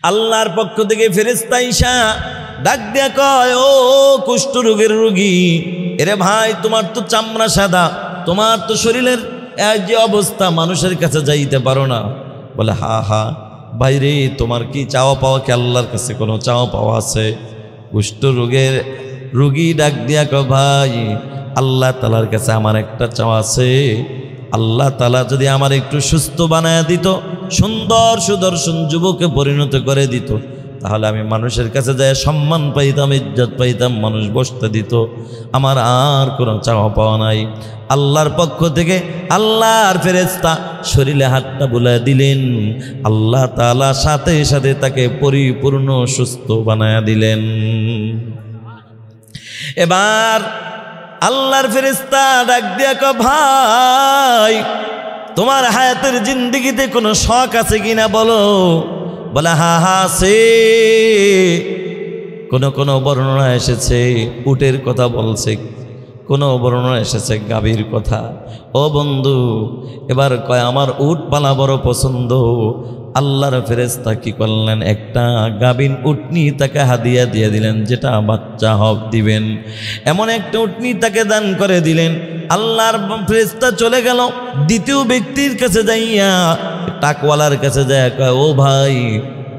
আল্লাহর পক্ষ থেকে ফেরেশতা আইসা ডাক দিয়া কয়, ও কুষ্ঠ রোগের রোগী, এরে ভাই তোমার তো চামড়া সাদা, তোমার তো শরীরের যে অবস্থা মানুষের কাছে যাইতে পারো না। বলে হা হা ভাই রে, তোমার কি চাওয়া পাওয়া কি আল্লাহর কাছে কোনো চাওয়া পাওয়া আছে? কুষ্ঠ রোগের রোগী ডাক দিয়া কয়, ভাই আল্লাহ তাআলার কাছে আমার একটা চাওয়া আছে। আল্লাহ তাআলা যদি আমার একটু সুস্থ বানায় দিত, সুন্দর সুদর্শন যুবকে পরিণত করে দিত, তাহলে আমি মানুষের কাছে যায় সম্মান পাইতাম, ইজ্জত পাইতাম, মানুষ বসতে দিত। আমার আর কোনো চাওয়া পাওয়া নাই। আল্লাহর পক্ষ থেকে আল্লাহর ফেরেশতা শরীরে হাতটা বুলায় দিলেন, আল্লাহ তাআলা সাথে সাথে তাকে পরিপূর্ণ সুস্থ বানায়া দিলেন। এবার আল্লাহর ফেরেশতা ডাক দিয়া কয়, ভাই তোমার হায়াতের জিন্দেগিতে কোনো শখ আছে কিনা বলো। বলে হা হা আছে। কোন বর্ণনা এসেছে উটের কথা বলছে, কোনো বর্ণনা এসেছে গাভীর কথা। ও বন্ধু, এবার কয় আমার উট পালা বড় পছন্দ। আল্লাহর ফেরেশতা কি করলেন, একটা গাভীন উটনি তাকে হাদিয়া দিয়ে দিলেন, যেটা বাচ্চা হক দিবেন এমন একটা উটনি তাকে দান করে দিলেন। আল্লাহর ফেরেশতা চলে গেল দ্বিতীয় ব্যক্তির কাছে যাইয়া, টাকওয়ালার কাছে যায়, কয় ও ভাই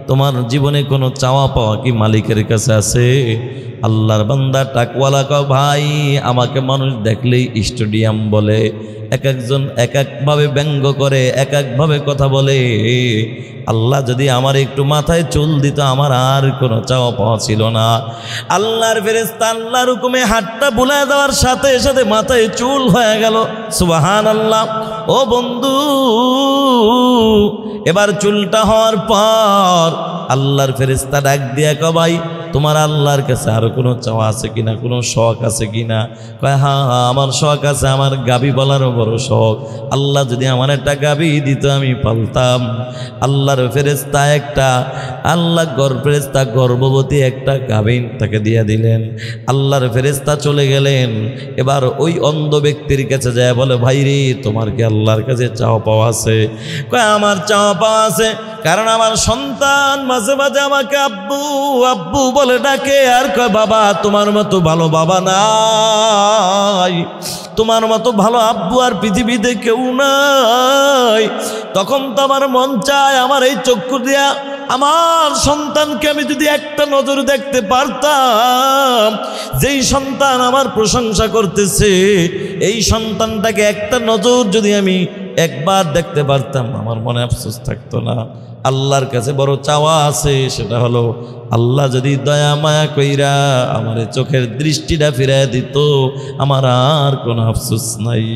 তোমার জীবনে কোনো চাওয়া পাওয়া কি মালিকের কাছে আছে? আল্লাহর বান্দা টাকওয়ালা কয়, ভাই আমাকে মানুষ দেখলেই স্টেডিয়াম বলে, এক একজন এক একভাবে ব্যঙ্গ করে, এক একভাবে কথা বলে। আল্লাহ যদি আমার একটু মাথায় চুল দিত, আমার আর কোনো চাওয়া পাওয়া ছিল না। আল্লাহর ফেরেশতা আল্লাহর হুকুমে হাতটা বুলায় দেওয়ার সাথে সাথে মাথায় চুল হয়ে গেল। সুবহানাল্লাহ। ও বন্ধু, এবার চুলটা হওয়ার পর আল্লাহর ফেরেশতা ডাক দিয়া কয়, ভাই তোমার আল্লাহর কাছে আরো কোনো চাওয়া আছে কিনা, কোনো শখ আছে কিনা? কয় হ্যাঁ আমার শখ আছে, আমার গাভী বলারও বড় শখ। আল্লাহ যদি আমার একটা গাভী দিত আমি পালতাম। আল্লাহর ফেরেশতা ফেরেশতা গর্ভবতী একটা গাভী তাকে দিয়ে দিলেন। আল্লাহর ফেরেশতা চলে গেলেন। এবার ওই অন্ধ ব্যক্তির কাছে যায়, বলে ভাই রে তোমার কি আল্লাহর কাছে চাওয়া পাওয়া আছে? কয় আমার চাওয়া পাওয়া আছে, কারণ আমার সন্তান মাঝে মাঝে আমাকে আব্বু আব্বু বলে ডাকে, আর কয় বাবা তোমার মতো ভালো বাবা নাই, তোমার মতো ভালো আব্বু আর পৃথিবীতে কেউ নাই। তখন তো আমার মন চায় আমার এই চক্ষু দিয়া আমার সন্তানকে আমি যদি একটা নজর দেখতে পারতাম, যেই সন্তান আমার প্রশংসা করতেছে, এই সন্তানটাকে একটা নজর যদি আমি একবার দেখতে পারতাম, আমার মনে আফসোস থাকতো না। আল্লাহর কাছে বড় চাওয়া আছে, সেটা হলো আল্লাহ যদি দয়া মায়া কইরা আমার চোখের দৃষ্টিটা ফিরায় দিত, আমার আর কোনো আফসোস নাই।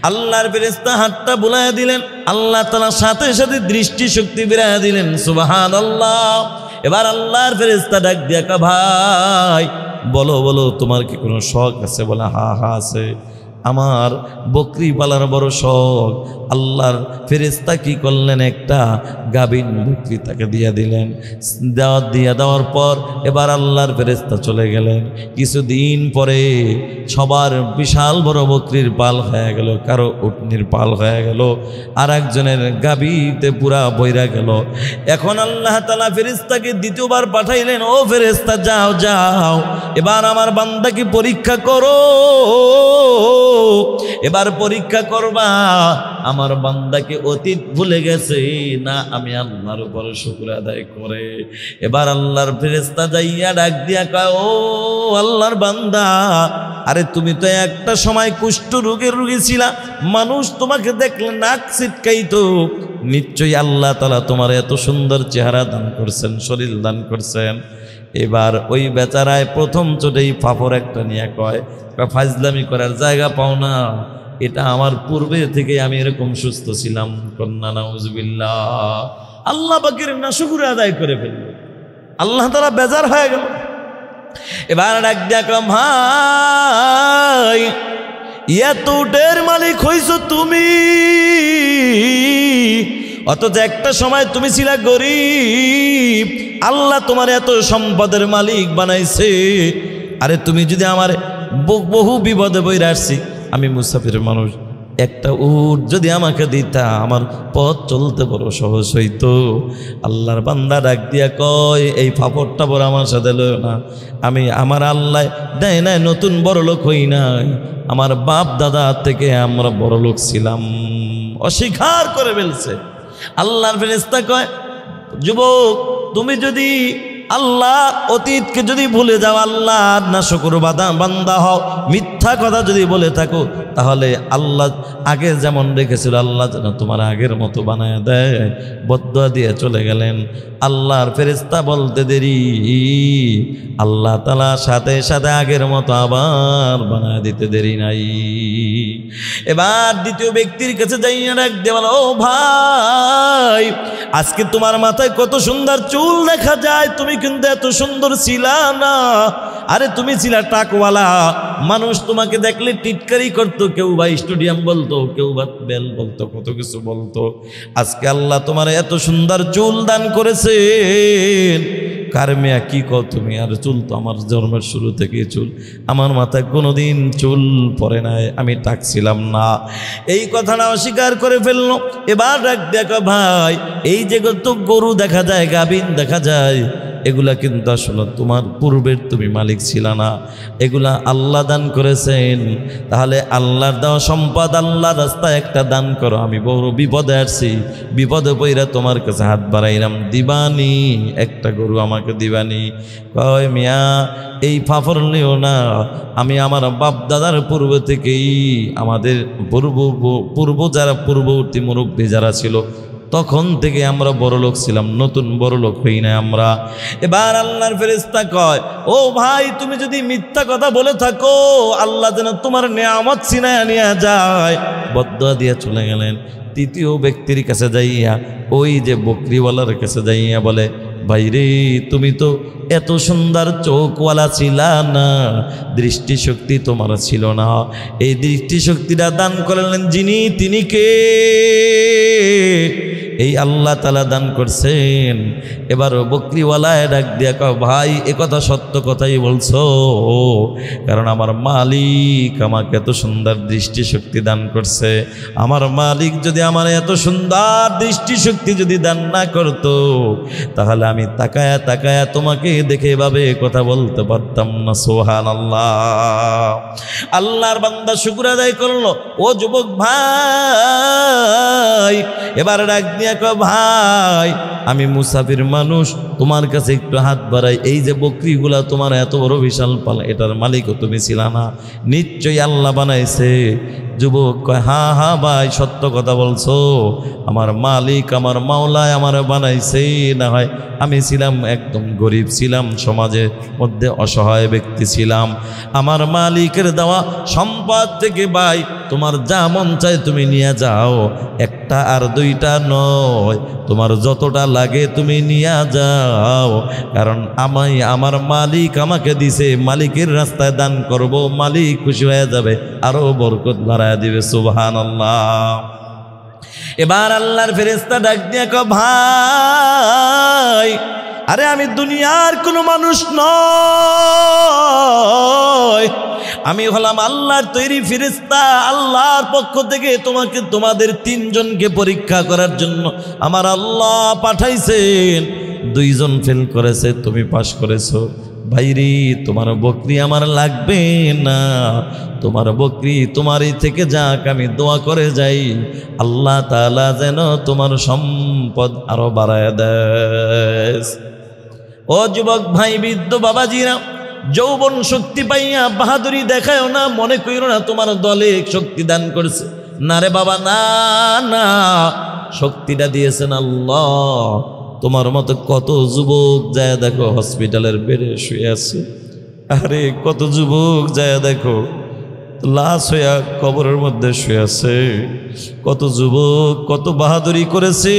আল্লাহর ফেরেশতা হাতটা বুলায় দিলেন, আল্লাহ তাআলা সাথে সাথে দৃষ্টি শক্তি ফিরায় দিলেন। সুবহানাল্লাহ। এবার আল্লাহর ফেরেশতা ডাক দিয়া কয়, ভাই বলো বলো তোমার কি কোনো শখ আছে? বলে হা হা আছে, আমার বকরি পালার বড় শখ। আল্লাহর ফেরেশতা কি করলেন, একটা গাভীন বকরি তাকে দিয়ে দিলেন। দেওয়ার পর এবার আল্লাহর ফেরেশতা চলে গেলেন। কিছুদিন পরে সবার বিশাল বড় বকরির পাল হয়ে গেল, কারো উটনির পাল হয়ে গেল, আর একজনের গাভীতে পুরা বইরা গেল। এখন আল্লাহ তাআলা ফেরেশতাকে দ্বিতীয়বার পাঠাইলেন, ও ফেরেশতা যাও যাও, এবার আমার বান্দাকে পরীক্ষা করো। এবার পরীক্ষা করবা আমার বান্দাকে অতীত ভুলে গেছে না আমি আল্লাহর উপর শুকর আদায় করে। এবার আল্লাহর ফেরেশতা যাইয়া ডাক দিয়া কয়, ও আল্লাহর বান্দা, আরে তুমি তো একটা সময় কুষ্ঠ রোগের রোগী ছিলা, মানুষ তোমাকে দেখলে নাক ছিটকাইতো, নিশ্চয়ই আল্লাহ তাআলা তোমার এত সুন্দর চেহারা দান করছেন, শরীর দান করছেন। এবার ওই বেচারায় প্রথম চোটেই ফাফর একটা নিয়ে কয়, ফাজলামি করার জায়গা পাও না, এটা আমার পূর্বে থেকে আমি এরকম সুস্থ ছিলাম। কন্যা নাউজুবিল্লাহ। আল্লাহ পাকের নাশকর আদায় করে ফেলল, আল্লাহ তাআলা বেজার হয়ে গেল। এবার ডাক দিয়া কয়, ভাই এত উটের মালিক হইছো তুমি, অথচ একটা সময় তুমি ছিলা গরিব, আল্লাহ তোমার এত সম্পদের মালিক বানাইছে। আরে তুমি যদি আমার বহু বিপদে বইরা আসছি, আমি মুসাফির মানুষ, একটা উট যদি আমাকে দিতা আমার পথ চলতে বড় সহজ হইতো। আল্লাহর বান্দা ডাক দিয়া কয়, এই ফাপড়টা বড় আমার সাথে লয় না, আমি আমার আল্লাহ দেয় নাই নতুন বড় লোক হই নাই, আমার বাপ দাদা থেকে আমরা বড় লোক ছিলাম। অস্বীকার করে ফেলছে। আল্লাহর ফেরেশতা কয়, যুবক তুমি যদি আল্লাহ অতীতকে যদি ভুলে যাও, আল্লাহ না শুকর বান্দা হও, মিথ্যা কথা যদি বলে থাকো, তাহলে আল্লাহ আগে যেমন রেখেছিল আল্লাহ যেন তোমার আগের মতো বানায় দেয়। বদদুয়া দিয়ে চলে গেলেন। আল্লাহর ফেরেশতা বলতে দেরি, আল্লাহ তাআলা সাথে সাথে আগের মতো আবার বানায় দিতে দেরি নাই। এবার দ্বিতীয় ব্যক্তির কাছে যাইয়া ডাক দিয়ে বলো, ও ভাই, আজকে তোমার মাথায় কত সুন্দর চুল দেখা যায়, তুমি কিন্তু এত সুন্দর ছিলা না। আরে তুমি ছিলা টাকওয়ালা, মানুষ তোমাকে দেখলে টিটকারি করতো, কেউ বা স্টেডিয়াম বলতো, কেউ বা বেল বলতো, কত কিছু বলতো। আজকে আল্লাহ তোমার এত সুন্দর চুল দান করেছেন। কার মেয়া কি কও তুমি? আর চুল তো আমার জন্মের শুরু থেকে চুল, আমার মাথায় কোনোদিন চুল পড়ে নাই, আমি টাকছিলাম না। এই কথাটা অস্বীকার করে ফেললো। এবার ডাক দেখো, ভাই এই যে তো গরু দেখা যায়, গাভীন দেখা যায়, এগুলা কিন্তু আসলে তোমার পূর্বের তুমি মালিক ছিল না, এগুলা আল্লাহ দান করেছেন। তাহলে আল্লাহর দেওয়া সম্পদ আল্লাহর রাস্তায় একটা দান করো। আমি বড় বিপদে আসছি, বিপদে পইরা তোমার কাছে হাত বাড়াইলাম, দিবানি একটা গরু আমাকে দিবানি? কয় মিয়া এই ফাফর নিও না, আমি আমার বাপ দাদার পূর্ব থেকেই আমাদের পূর্ব যারা পূর্ববর্তী মুরব্বী যারা ছিল তখন থেকে আমরা বড় লোক ছিলাম, নতুন বড় লোক হই না আমরা। এবার আল্লাহর ফেরেশতা কয়, ও ভাই তুমি যদি মিথ্যা কথা বলে থাকো, আল্লাহ যেন তোমার নেয়ামত ছিনায়া নিয়ে যায়। বদদুয়া দিয়ে চলে গেলেন। তৃতীয় ব্যক্তির কাছে যাইয়া, ওই যে বকরিওয়ালার কাছে যাইয়া বলে, ভাই রে তুমি তো এত সুন্দর চোখওয়ালা ছিলা না, দৃষ্টিশক্তি তোমার ছিল না, এই দৃষ্টিশক্তিটা দান করলেন যিনি, তিনি কে? এই আল্লাহ তাআলা দান করছেন। এবার বকরিওয়ালায় ডাক দিয়া কয়, ভাই এ কথা সত্য কথাই বলছো, কারণ আমার মালিক আমাকে এত সুন্দর দৃষ্টিশক্তি দান করছে। আমার মালিক যদি আমার এত সুন্দর দৃষ্টিশক্তি যদি দান না করতো, তাহলে আমি তাকায়া তাকায়া তোমাকে দেখে এভাবে কথা বলতে পারতাম না। সুবহানাল্লাহ। আল্লাহর বান্দা শুকর আদায় করলো। ও যুবক ভাই, এবার ডাক দিয়া কয়, ভাই আমি মুসাফির মানুষ, তোমার কাছে একটু হাত বাড়াই। এই যে বকরিগুলা তোমার এত বড় বিশাল পাল, এটার মালিকও তুমি ছিলা না, নিশ্চয়ই আল্লাহ বানাইছে। যুবক কয়, হ্যাঁ হ্যাঁ ভাই সত্য কথা বলছো, আমার মালিক আমার মাওলায় আমার বানাইছে। না হয় আমি ছিলাম একদম গরিব ছিলাম, সমাজের মধ্যে অসহায় ব্যক্তি ছিলাম, আমার মালিকের দেওয়া সম্পদ থেকে ভাই তোমার যা মন চায় তুমি নিয়ে যাও, একটা আর দুইটা নয়, তোমার যতটা লাগে তুমি নিয়ে যাও, কারণ আমার মালিক আমাকে দিছে, মালিকের রাস্তায় দান করব, মালিক খুশি হয়ে যাবে, আরো বরকত বাড়ায় দিবে। সুবহানাল্লাহ। এবার আল্লাহর ফেরেশতা ডাক দিয়ে কয়, ভাই আরে আমি দুনিয়ার কোনো মানুষ নয়, আমি হলাম আল্লাহর তৈরি ফেরেশতা। আল্লাহর পক্ষ থেকে তোমাদের তিনজনকে পরীক্ষা করার জন্য আমার আল্লাহ পাঠাইছেন। দুইজন ফেল করেছে, তুমি পাশ করেছো। ভাইরি তোমার বকরি আমার লাগবে না, তোমার বকরি তোমারই থেকে যাক, আমি দোয়া করে যাই আল্লাহ তাআলা যেন তোমার সম্পদ আরো বাড়ায় দেয়। ও যুবক ভাই, বৃদ্ধ বাবাজিরা, যৌবন শক্তি পাইয়া বাহাদুরি দেখায়ও না, মনে কইরো না তোমার দলে শক্তি দান করছে। না রে বাবা, না না, শক্তিটা দিয়েছেন আল্লাহ। তোমার মতো কত যুবক যায় দেখো হসপিটালের বেডে শুয়ে আছে, আরে কত যুবক যায় দেখো লাশ হইয়া কবরের মধ্যে শুয়ে আছে। কত যুবক কত বাহাদুরি করেছে,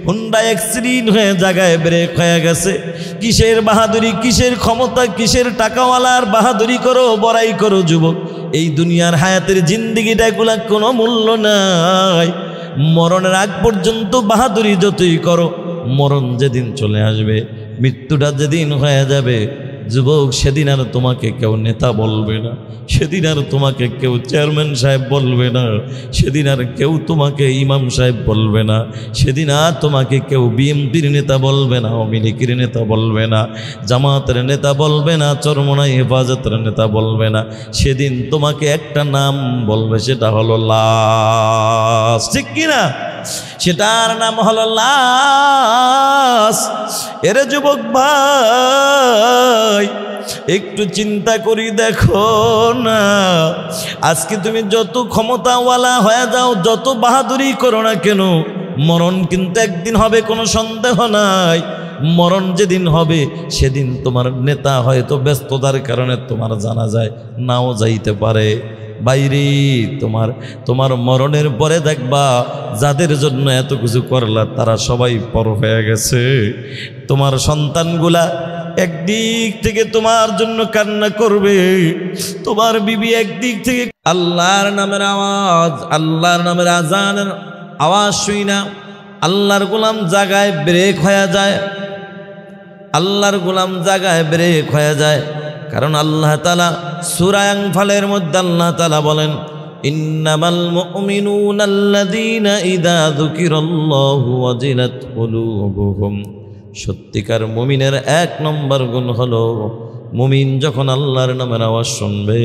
হুন্ডা অ্যাক্সিডেন্ট হয়ে জায়গায় ব্রেক হয়ে গেছে। কিসের বাহাদুরি, কিসের ক্ষমতা, কিসের টাকাওয়ালার বাহাদুরি করো, বড়াই করো যুবক। এই দুনিয়ার হায়াতের জিন্দিগিটা এগুলা কোনো মূল্য নাই। মরণের আগ পর্যন্ত বাহাদুরি যতই করো, মরণ যেদিন চলে আসবে, মৃত্যুটা যেদিন হয়ে যাবে, যুবক, সেদিন আর তোমাকে কেউ নেতা বলবে না, সেদিন আর তোমাকে কেউ চেয়ারম্যান সাহেব বলবে না, সেদিন আর কেউ তোমাকে ইমাম সাহেব বলবে না, সেদিন আর তোমাকে কেউ বিএমপির নেতা বলবে না, আওয়ামী লীগের নেতা বলবে না, জামাতের নেতা বলবে না, চরমোনাই হেফাজতের নেতা বলবে না। সেদিন তোমাকে একটা নাম বলবে, সেটা হলো লাশ। ঠিক কিনা? সেটার নাম হলো লাশ। এরে যুবক ভাই, একটু চিন্তা করি দেখো না, আজকে তুমি যত ক্ষমতাওয়ালা হয়ে যাও, যত বাহাদুরি করো না কেন, মরণ কিন্তু একদিন হবে, কোনো সন্দেহ নাই। মরণ যেদিন হবে সেদিন তোমার নেতা হয়তো ব্যস্ততার কারণে তোমার জানা যায় নাও যাইতে পারে। বাইরে তোমার মরণের পরে দেখবা যাদের জন্য এত কিছু করলা তারা সবাই পর হয়ে গেছে। তোমার সন্তানগুলা একদিক থেকে তোমার জন্য কান্না করবে, তোমার বিবি একদিক থেকে আল্লাহর নামের আওয়াজ, আল্লাহর নামের আজানের আওয়াজ শুই না আল্লাহর গোলাম জাগায় ব্রেক হয়ে যায়, আল্লাহর গোলাম জাগায় ব্রেক হয়ে যায়। কারণ আল্লাহ তাআলা সূরা আনফালের মধ্যে আল্লাহ তাআলা বলেন, ইন্নামাল মুমিনুনা আল্লাযীনা ইযা যুকিরাল্লাহু ওয়াজিলাত কুলুবুহুম। সত্যিকার মুমিনের এক নম্বর গুণ হলো, মুমিন যখন আল্লাহর নামের আওয়াজ শুনবে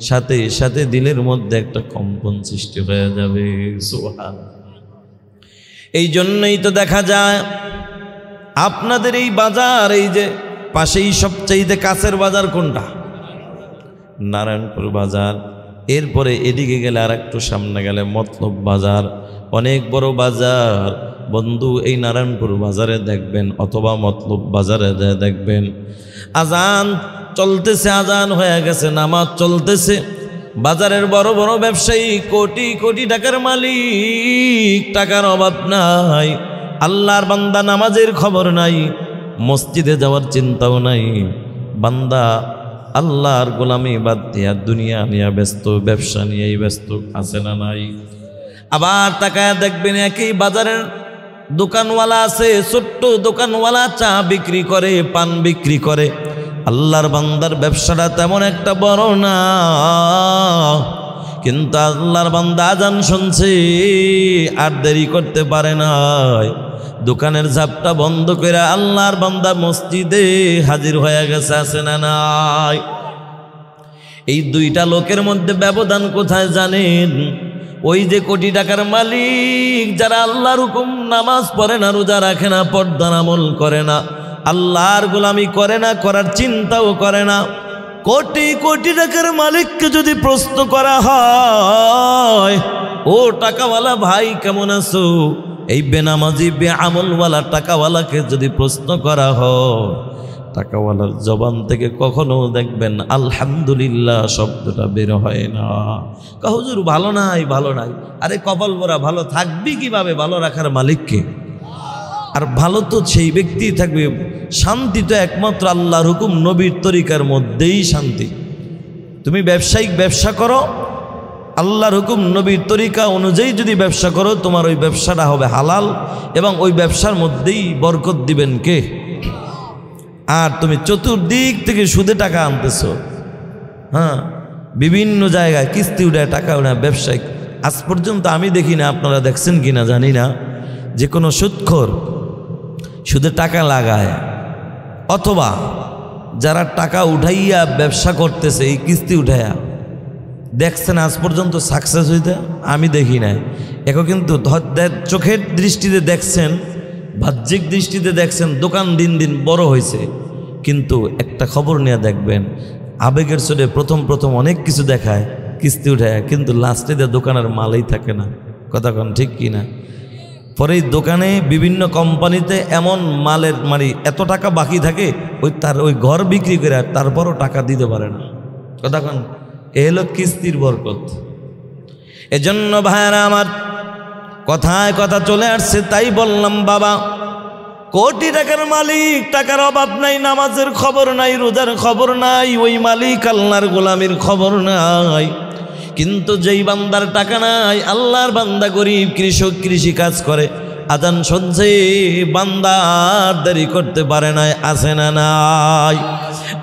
সাথে সাথে দিলের মধ্যে একটা কম্পন সৃষ্টি হয়ে যাবে। সুবহানাল্লাহ। এই জন্যই তো দেখা যায় আপনাদের এই বাজার, এই যে পাশেই সবচাইতে কাছের বাজার কোনটা? নারায়ণপুর বাজার। এরপরে এদিকে গেলে আর একটু সামনে গেলে মতলব বাজার, অনেক বড় বাজার। বন্ধু, এই নারায়ণপুর বাজারে দেখবেন অথবা মতলব বাজারে দেখবেন আজান চলতেছে, আজান হয়ে গেছে, নামাজ চলতেছে। বাজারের বড় বড় ব্যবসায়ী, কোটি কোটি টাকার মালিক, টাকার অভাব নাই। আল্লাহর বান্দা নামাজের খবর নাই, মসজিদে যাওয়ার চিন্তাও নাই। বান্দা আল্লাহর গোলামি বাদ দিয়া দুনিয়া নিয়ে ব্যস্ত, ব্যবসা নিয়েই ব্যস্ত, আছে না নাই? আবার তাকায় দেখবেন একই বাজারের দোকানওয়ালা আছে, ছোট্ট দোকানওয়ালা, চা বিক্রি করে, পান বিক্রি করে। আল্লাহর বান্দার ব্যবসাটা তেমন একটা বড় না, কিন্তু আল্লাহর বান্দা আজান শুনছে আর দেরি করতে পারে নাই। দোকানের ঝাপটা বন্ধ করে আল্লাহর বান্দা মসজিদে হাজির হয়ে গেছে, আছে না নাই? এই দুইটা লোকের মধ্যে ব্যবধান কোথায় জানেন? ওই যে কোটি টাকার মালিক, যারা আল্লাহর হুকুম নামাজ পড়ে না, রোজা রাখে না, পর্দার আমল করে না, আল্লাহর গোলামি করে না, করার চিন্তাও করে না। কোটি কোটি টাকার মালিককে যদি প্রশ্ন করা হয়, ও টাকাওয়ালা ভাই কেমন আছো, এই বেনামাজি বেআমলওয়ালা টাকাওয়ালাকে যদি প্রশ্ন করা হয়, টাকাওয়ালার জবান থেকে কখনো দেখবেন আলহামদুলিল্লাহ শব্দটা বের হয় না। হুজুর ভালো নাই, ভালো নাই। আরে কপাল ভরা, ভালো থাকবি কিভাবে? ভালো রাখার মালিককে। আর ভালো তো সেই ব্যক্তি থাকবে। শান্তি তো একমাত্র আল্লাহর হুকুম নবীর তরিকার মধ্যেই শান্তি। তুমি ব্যবসায়িক ব্যবসা করো, আল্লাহর হুকুম নবীর তরিকা অনুযায়ী যদি ব্যবসা করো, তোমার ওই ব্যবসাটা হবে হালাল এবং ওই ব্যবসার মধ্যেই বরকত দিবেন কে? আর তুমি চতুর্দিক থেকে সুদে টাকা আনতেছো, হ্যাঁ, বিভিন্ন জায়গায় কিস্তি উঠায় টাকা উঠায় ব্যবসায়িক। আজ পর্যন্ত আমি দেখি না, আপনারা দেখছেন কিনা জানি না, যে কোনো সুদখোর সুদে টাকা লাগায় অথবা যারা টাকা উঠাইয়া ব্যবসা করতেছে এই কিস্তি উঠাইয়া, দেখছেন আজ পর্যন্ত সাকসেস হইতে? আমি দেখি নাই। এখন কিন্তু চোখের দৃষ্টিতে দেখছেন, বাহ্যিক দৃষ্টিতে দেখছেন দোকান দিন দিন বড় হয়েছে, কিন্তু একটা খবর নিয়ে দেখবেন আবেগের চোটে প্রথম প্রথম অনেক কিছু দেখায় কিস্তি উঠায়, কিন্তু লাস্টে দোকানের মালই থাকে না। কথা কন ঠিক কি না? পরে দোকানে বিভিন্ন কোম্পানিতে এমন মালের এত টাকা বাকি থাকে, ওই ঘর বিক্রি করে তারপরও টাকা দিতে পারে না। কথা কন, এ হলো কিস্তির বরকত। এজন্য ভাইয়ারা আমার, কথায় কথা চলে আসছে, তাই বললাম বাবা, কোটি টাকার মালিক, টাকার অভাব নাই, নামাজের খবর নাই, রোজার খবর নাই, ওই মালিক আল্লাহর গোলামির খবর নাই। কিন্তু যেই বান্দার টাকা নাই, আল্লাহর বান্দা গরিব কৃষক, কৃষি কাজ করে, আজান শুনছে, বান্দা দেরি করতে পারে নাই, আছে না নাই?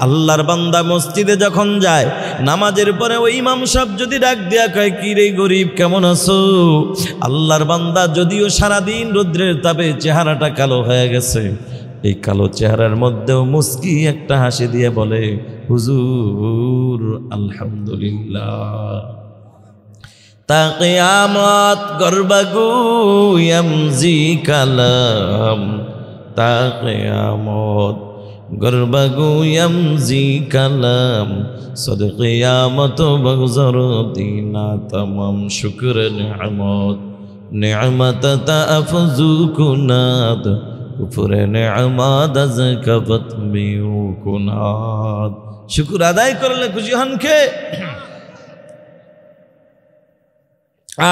আল্লাহর বান্দা মসজিদে যখন যায়, নামাজের পরে ওই ইমাম সাহেব যদি ডাক দিয়া কয়, কি রে গরিব কেমন আছো? আল্লাহর বান্দা যদিও সারাদিন রৌদ্রের তাপে চেহারাটা কালো হয়ে গেছে, এই কালো চেহারার মধ্যেও মুস্কি একটা হাসি দিয়ে বলে, হুজুর আলহামদুলিল্লাহ। তা কিয়ামত গরবাগু ইয়ামজি কালাম, তা কিয়ামত গরবাগু ইয়ামজি কালাম, সদ কিয়ামত বগজরতিনা তমাম শুকর নিয়ামত, নিয়ামত তাফজু কুনাদ, কুফরে নিয়ামত আজ কবত মিউ কুনাদ। শুকর আদায় করলে খুশি হন কে?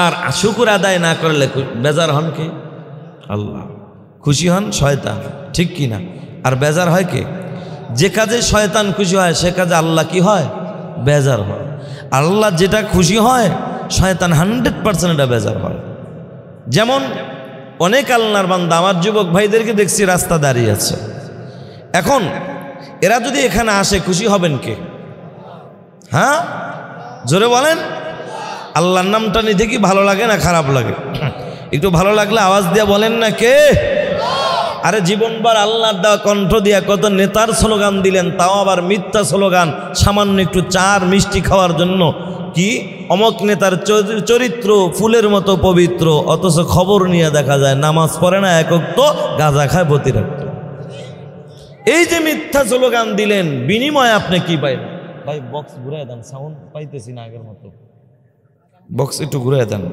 আর শুকর আদায় না করলে বেজার হন কে? আল্লাহ। খুশি হন শয়তান, ঠিক কি না? আর বেজার হয় কে? যে কাজে শয়তান খুশি হয় সে কাজে আল্লাহ কি হয়? বেজার হয়। আল্লাহ যেটা খুশি হয় শয়তান 100% এটা বেজার হয়। যেমন অনেক আল্লাহর বান্দা, আমার যুবক ভাইদেরকে দেখছি রাস্তা দাঁড়িয়ে আছে, এখন এরা যদি এখানে আসে খুশি হবেন কে? হ্যাঁ জোরে বলেন। আল্লাহর নামটা নিতে কি ভালো লাগে না খারাপ লাগে? একটু ভালো লাগলে আওয়াজ দিয়ে বলেন না কে? আরে জীবনবার আল্লাহর দেওয়া কণ্ঠ দিয়া কত নেতার স্লোগান দিলেন, তাও আবার মিথ্যা স্লোগান, সামান্য একটু চার মিষ্টি খাওয়ার জন্য। কি অমক নেতার চরিত্র ফুলের মতো পবিত্র, অথচ খবর নিয়ে দেখা যায় নামাজ পড়ে না, একক তো গাঁজা খায় প্রতি রাখত। এই যে মিথ্যা স্লোগান দিলেন, বিনিময়ে আপনি কি পাইলেন? ভাই বক্স ঘুরাই দেন, সাউন্ড পাইতেছি না আগের মতো, বক্স একটু ঘুরাই দেন।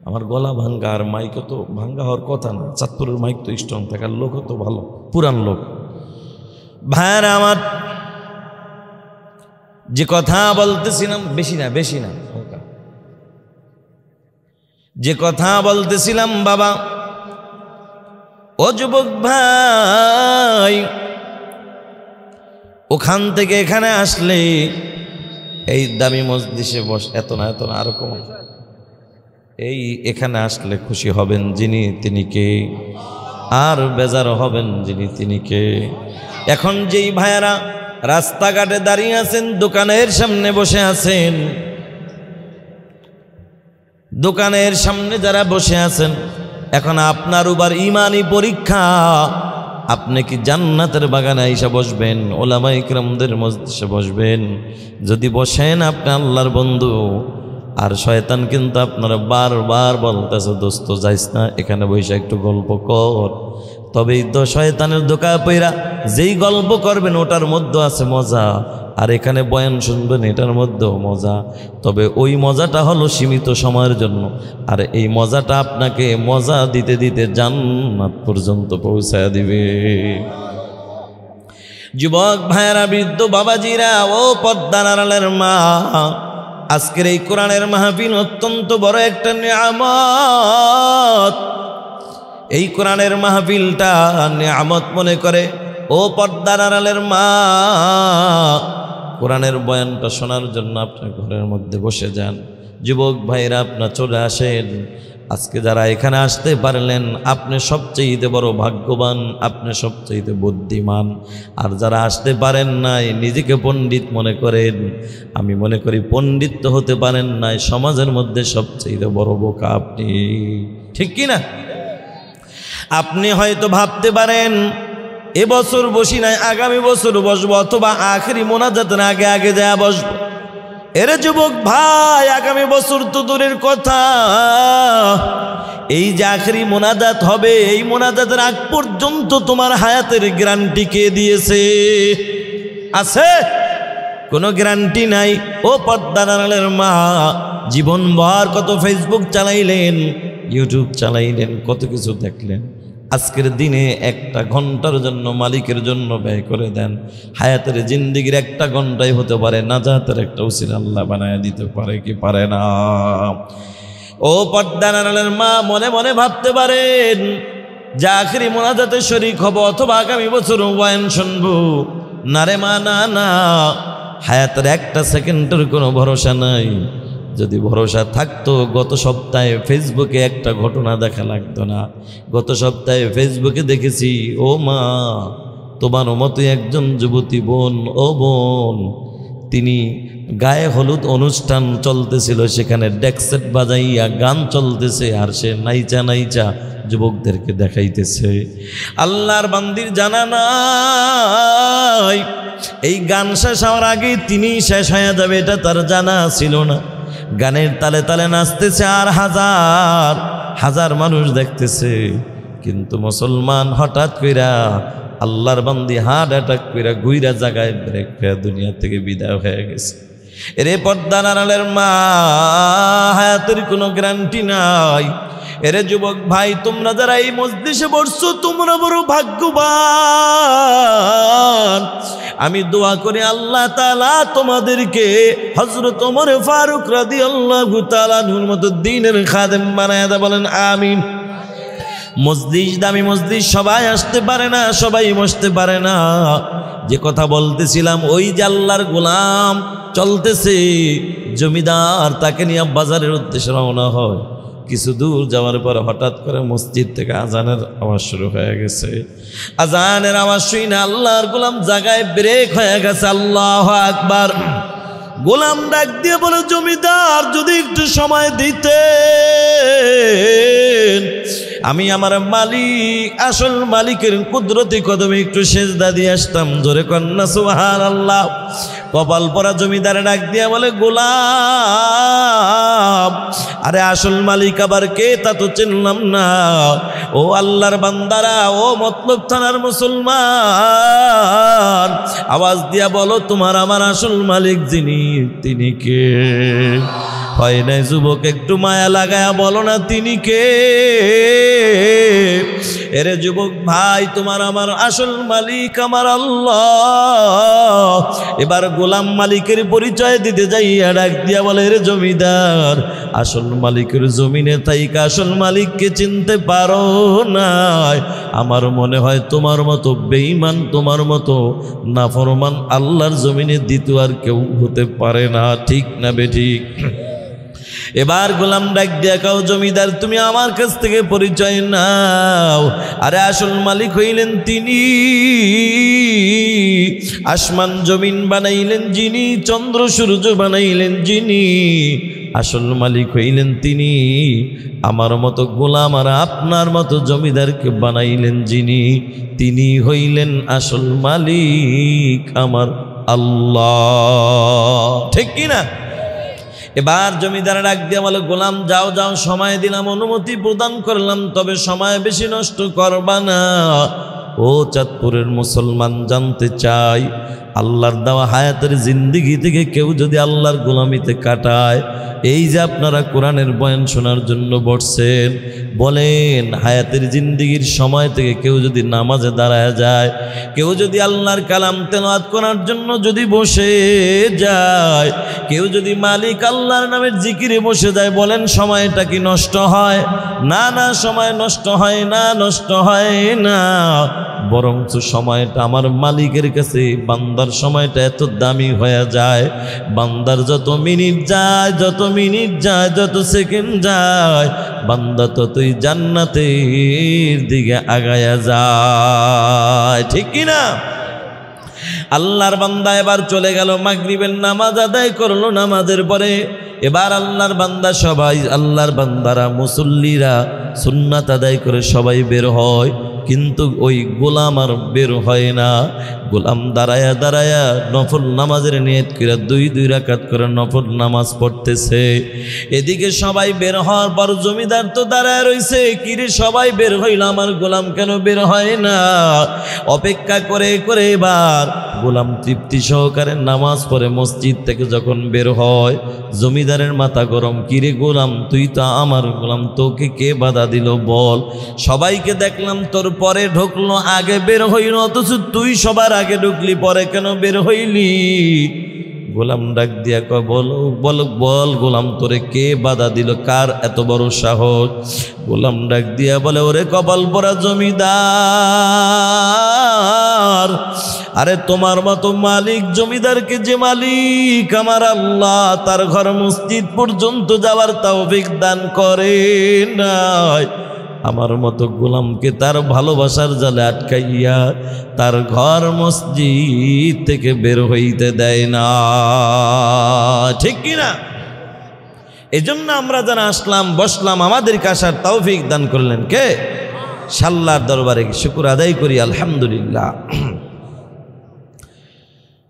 আমার গলা ভাঙ্গা, আর মাইকও তো ভাঙ্গা হওয়ার কথা না, চাঁদপুরের মাইক তো স্ট্রং থাকার, লোকও তো ভালো, পুরান লোক। ভাইয়ারা আমার, যে কথা বলতেছিলাম, বেশি না বেশি না, যে কথা বলতেছিলাম বাবা, ও যুবক ভাই, ওখান থেকে এখানে আসলে এই দামি মজলিসে বস, এত না আরো কম, এই এখানে আসলে খুশি হবেন যিনি তিনি কে, আর বেজার হবেন যিনি তিনি কে। এখন যেই ভাইয়ারা রাস্তাঘাটে দাঁড়িয়ে আছেন, দোকানের সামনে বসে আছেন, দোকানের সামনে যারা বসে আছেন, এখন আপনার উপর ইমানি পরীক্ষা, আপনি কি জান্নাতের বাগানে আইসা বসবেন, ওলামায়ে কিরামদের মজলিসে বসবেন? যদি বসেন আপনি আল্লাহর বন্ধু, আর শয়তান কিন্তু আপনারা বারবার বলতেছে, দোস্ত যাইস না, এখানে বসে একটু গল্প কর। তবেই তো শয়তানের ধোঁকা পইরা যেই গল্প করবেন ওটার মধ্যে আছে মজা, আর এখানে বয়ান শুনবেন এটার মধ্যেও মজা। তবে ওই মজাটা হলো সীমিত সময়ের জন্য, আর এই মজাটা আপনাকে মজা দিতে দিতে জান্নাত পর্যন্ত পৌঁছায় দিবে। যুবক ভাইয়েরা, বৃদ্ধ বাবাজিরা, ও পর্দার আড়ালের মা, আজকের এই কোরআনের মাহফিল অত্যন্ত বড় একটা নিয়ামত। এই কোরআনের মাহফিলটা নিয়ামত মনে করে ও পর্দার আড়ালের মা, কোরআনের বয়ানটা শোনার জন্য আপনার ঘরের মধ্যে বসে যান। যুবক ভাইরা আপনার চলে আসেন। আজকে যারা এখানে আসতে পারলেন আপনি সবচেয়ে বড় ভাগ্যবান, আপনি সবচেয়ে বুদ্ধিমান। আর যারা আসতে পারেন নাই নিজেকে পণ্ডিত মনে করেন, আমি মনে করি পণ্ডিত তো হতে পারেন নাই, সমাজের মধ্যে সবচেয়ে বড় বোকা আপনি, ঠিক কি না? আপনি হয়তো ভাবতে পারেন এবছর বসি নাই, আগামী বছর বসবো, অথবা আখেরি মোনাজাতের আগে আগে যা বসবো। এরে যুবক ভাই, আগামী বছর তো দূরের কথা, এই যে আখেরি মোনাজাত হবে, এই মোনাজাতের আগ পর্যন্ত তোমার হায়াতের গ্যারান্টি কে দিয়েছে? আছে? কোনো গ্যারান্টি নাই। ও পর্দার আড়ালের মা, জীবনভর কত ফেসবুক চালাইলেন, ইউটিউব চালাইলেন, কত কিছু দেখলেন, আজকের দিনে একটা ঘন্টার জন্য মালিকের জন্য ব্যয় করে দেন। হায়াতের জিন্দিগির একটা ঘন্টাই হতে পারে নাজাতের একটা উসিলা আল্লাহ বানায় দিতে পারে কি পারে না? ও পর্দার আড়ালের মা, মনে মনে ভাবতে পারেন যে আখেরি মোনাজাতে শরীক হব, অথবা আগামী বছর বয়ান শুনবো। না রে মা, না না, হায়াতের একটা সেকেন্ডের কোনো ভরসা নাই। যদি ভরসা থাকতো গত সপ্তাহে ফেসবুকে একটা ঘটনা দেখা লাগতো না। গত সপ্তাহে ফেসবুকে দেখেছি, ও মা, তোমার মতোই একজন যুবতী বোন, ও বোন, তিনি গায়ে হলুদ অনুষ্ঠান চলতেছিল, সেখানে ডেকসেট বাজাইয়া গান চলতেছে, আর সে নাইচা নাইচা যুবকদেরকে দেখাইতেছে। আল্লাহর বান্দির জানা নাই এই গান শেষ হওয়ার আগে তিনি শেষ হয়ে যাবে, এটা তার জানা ছিল না। গানের তালে তালে নাচতেছে আর হাজার হাজার মানুষ দেখতেছে, কিন্তু মুসলমান হঠাৎ কইরা আল্লাহর বান্দি হার্ট অ্যাটাক কইরা গুইরা জায়গায় ব্রেক খেয়ে দুনিয়া থেকে বিদায় হয়ে গেছে। এরে পর্দার আড়ালের মা, হায়াতের কোনো গ্যারান্টি নাই। এরে যুবক ভাই, তোমরা যারা এই মজলিসে বসছো তোমরা বড় ভাগ্যবান। আমি দোয়া করি আল্লাহ তাআলা তোমাদেরকে হযরত ওমর ফারুক রাদিয়াল্লাহু তাআলা আনহুর মতো দ্বীনের খাদেম বানায় দেয়, বলেন আমিন। মজলিস দামি মজলিস, সবাই আসতে পারে না, সবাই বসতে পারে না। যে কথা বলতেছিলাম, ওই যে আল্লাহর গোলাম চলতেছে, জমিদার তাকে নিয়ে বাজারের উদ্দেশ্যে রওনা হয়। কিছু দূর যাওয়ার পর হঠাৎ করে মসজিদ থেকে আজানের আওয়াজ শুরু হয়ে গেছে। আজানের আওয়াজ শুনে আল্লাহর গোলাম জায়গায় ব্রেক হয়ে গেছে। আল্লাহু আকবার। গোলাম ডাক দিয়ে বলে, জমিদার যদি একটু সময় দিতেন, আমি আমার মালিক, আসল মালিকের কুদরতি কদমে একটু সেজদা দিয়ে আসতাম। জোরে কন্যা সুবহানাল্লাহ। কপাল পরা জমিদার ডাক দিয়া বলে, গোলাম, আরে আসল মালিক আবার কে তা তো চিনলাম না। ও আল্লাহর বান্দারা, ও মতলব থানার মুসলমান, আওয়াজ দিয়া বলো তোমার আমার আসল মালিক যিনি, তিনি কে? হয় নাই যুবক, একটু মায়া লাগায়া বলো না তিনি কে? এরে যুবক ভাই, তোমার আমার আসল মালিক আমার আল্লাহ। এবার গোলাম মালিকের পরিচয় দিতে যাইয়া ডাক দিয়া বলে, রে জমিদার, আসল মালিকের জমিনে থাইকা আসল মালিককে চিনতে পারো নাই? আমার মনে হয় তোমার মতো বেঈমান, তোমার মতো নাফরমান আল্লাহর জমিনে দ্বিতীয় আর কেউ হতে পারে না। ঠিক না বেঠিক? এবার গোলাম ডাক দিয়া কাও, জমিদার তুমি আমার কাছ থেকে পরিচয় নাও। আরে আসল মালিক হইলেন তিনি, আসমান জমিন বানাইলেন যিনি, চন্দ্র সূর্য বানাইলেন যিনি, আসল মালিক হইলেন তিনি। আমার মতো গোলাম আর আপনার মতো জমিদারকে বানাইলেন যিনি, তিনি হইলেন আসল মালিক আমার আল্লাহ। ঠিক কিনা? এবার জমিদার ডাক দিয়ে বলে, গোলাম যাও যাও, সময় দিলাম, অনুমতি প্রদান করলাম, তবে সময় বেশি নষ্ট করবা না। ও চাঁদপুরের মুসলমান, জানতে চাই আল্লাহর দেওয়া হায়াতের জিন্দিগি থেকে কেউ যদি আল্লাহর গোলামিতে কাটায়, এই যে আপনারা কোরআনের বয়ান শোনার জন্য বসছেন, বলেন হায়াতের জিন্দিগির সময় থেকে কেউ যদি নামাজে দাঁড়ায় যায়, কেউ যদি আল্লাহর কালাম তেলাওয়াত করার জন্য যদি বসে যায়, কেউ যদি মালিক আল্লাহর নামের জিকিরে বসে যায়, বলেন সময়টা কি নষ্ট হয়? না না, সময় নষ্ট হয় না, নষ্ট হয় না। বরঞ্চ সময়টা আমার মালিকের কাছে বান্দার সময়টা এত দামি হয়ে যায়, বান্দার যত মিনিট যায়, যত মিনিট যায়, যত সেকেন্ড যায়, বান্দা ততই জান্নাতের দিকে আগায়া যায়। ঠিক কিনা? আল্লাহর বান্দা এবার চলে গেল, মাগরিবের নামাজ আদায় করলো। নামাজের পরে এবার আল্লাহর বান্দা সবাই, আল্লাহর বান্দারা, মুসল্লিরা সুন্নাত আদায় করে সবাই বের হয়, কিন্তু ওই গোলাম আর বের হয় না। গোলাম দাঁড়ায়া দাঁড়ায়া নফল নামাজের নিয়ত করে দুই রাকাত করে নফল নামাজ পড়তেছে। এদিকে সবাই বের হওয়ার পর জমিদার তো দাঁড়ায় রইছে, কিরে সবাই বের হইল, আমার গোলাম কেন বের হয় না? অপেক্ষা করে করে এবার গোলাম তৃপ্তি সহকারে নামাজ পড়ে মসজিদ থেকে যখন বের হয়, জমিদারের মাথা গরম, কিরে গোলাম, তুই তো আমার গোলাম, তোকে কে বাধা দিল বল? সবাইকে দেখলাম তোর পরে ঢুকলো, আগে বের হইল, অথচ তুই সবার আগে ঢুকলি, পরে কেন বের হইলি? গোলাম ডাক দিয়া কয়, বল বল বল গোলাম, তোরে কে বাধা দিল? কার এত বড় সাহস? গোলাম ডাক দিয়া বলে, ওরে কপাল পরা জমিদার, আরে তোমার মতো মালিক জমিদারকে যে মালিক আমার আল্লাহ তার ঘর মসজিদ পর্যন্ত যাওয়ার তৌফিক দান করে নাই, আমার মতো গোলামকে তার ভালোবাসার জালে আটকাইয়া তার ঘর মসজিদ থেকে বের হইতে দেয় না। ঠিক কিনা? এজন্য আমরা যারা আসলাম বসলাম আমাদেরকে আসার তৌফিক দান করলেন কে? আল্লাহর দরবারে শুকর আদায় করি আলহামদুলিল্লাহ।